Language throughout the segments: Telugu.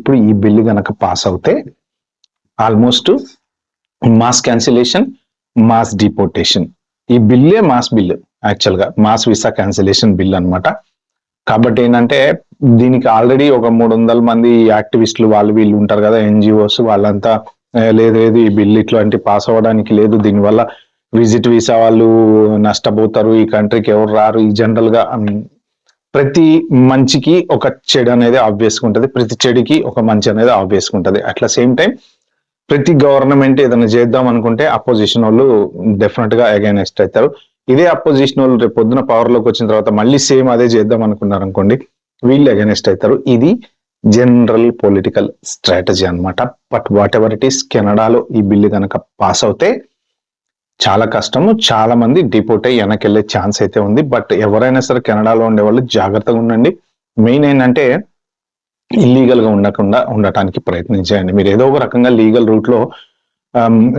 ఇప్పుడు ఈ బిల్లు గనక పాస్ అవుతే almost mass cancellation, mass deportation. ఈ బిల్లే మాస్ బిల్లు, యాక్చువల్ గా మాస్ వీసా క్యాన్సిలేషన్ బిల్ అన్నమాట. కాబట్టి ఏంటంటే దీనికి ఆల్రెడీ ఒక 300 మంది యాక్టివిస్టులు వాళ్ళు వీళ్ళు ఉంటారు కదా, ఎన్జిఓస్, వాళ్ళంతా లేదు లేదు ఈ బిల్ ఇట్లాంటి పాస్ అవ్వడానికి లేదు, దీనివల్ల విజిట్ వీసా వాళ్ళు నష్టపోతారు, ఈ కంట్రీకి ఎవరు రారు. ఈ జనరల్ గా ప్రతి మంచికి ఒక చెడు అనేది ఆబ్వియస్గా ఉంటుంది, ప్రతి చెడుకి ఒక మంచి అనేది ఆబ్వియస్గా ఉంటుంది. అట్లా సేమ్ టైం ప్రతి గవర్నమెంట్ ఏదైనా చేద్దాం అనుకుంటే అపోజిషన్ వాళ్ళు డెఫినెట్ గా అగైనెస్ట్ అవుతారు. ఇదే అపోజిషన్ వాళ్ళు రేపు పొద్దున పవర్ లోకి వచ్చిన తర్వాత మళ్ళీ సేమ్ అదే చేద్దాం అనుకున్నారు అనుకోండి, వీళ్ళు అగైనెస్ట్ అవుతారు. ఇది జనరల్ పొలిటికల్ స్ట్రాటజీ అన్నమాట. But what ever it is, కెనడాలో ఈ బిల్లు కనుక పాస్ అవుతే చాలా కష్టము, చాలా మంది డిపోర్ట్ అయ్యి వెనక్కి వెళ్ళే ఛాన్స్ అయితే ఉంది. బట్ ఎవరైనా సరే కెనడాలో ఉండే వాళ్ళు జాగ్రత్తగా ఉండండి. మెయిన్ ఏంటంటే ఇల్లీగల్ గా ఉండటానికి ప్రయత్నించండి. మీరు ఏదో ఒక రకంగా లీగల్ రూట్ లో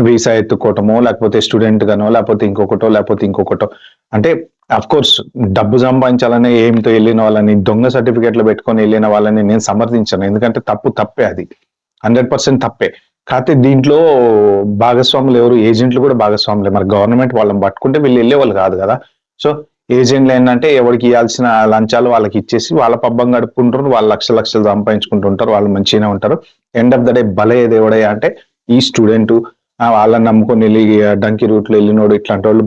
వీసా ఎత్తుకోవటమో, లేకపోతే స్టూడెంట్ గానో, లేకపోతే ఇంకొకటో అంటే అఫ్ కోర్స్ డబ్బు సంపాదించాలనే ఏంతో వెళ్ళిన వాళ్ళని, దొంగ సర్టిఫికేట్లు పెట్టుకొని వెళ్ళిన వాళ్ళని నేను సమర్థించాను. ఎందుకంటే తప్పే, అది 100% తప్పే. కాకపోతే దీంట్లో భాగస్వాములు ఎవరు? ఏజెంట్లు కూడా భాగస్వాములే. మరి గవర్నమెంట్ వాళ్ళని పట్టుకుంటే వీళ్ళు వెళ్ళే వాళ్ళు కాదు కదా. సో ఏజెంట్లు ఏంటంటే ఎవరికి ఇవ్వాల్సిన లంచాలు వాళ్ళకి ఇచ్చేసి వాళ్ళ పబ్బం గడుపుకుంటారు, వాళ్ళు లక్షలు సంపాదించుకుంటుంటారు, వాళ్ళు మంచిగానే ఉంటారు. ఎండ్ ఆఫ్ ద డే బలయ్యేది ఎవడయ్యా అంటే ఈ స్టూడెంట్, వాళ్ళని నమ్ముకొని వెళ్ళి డంకి రూట్ లో వెళ్ళినోడు, ఇట్లాంటి వాళ్ళు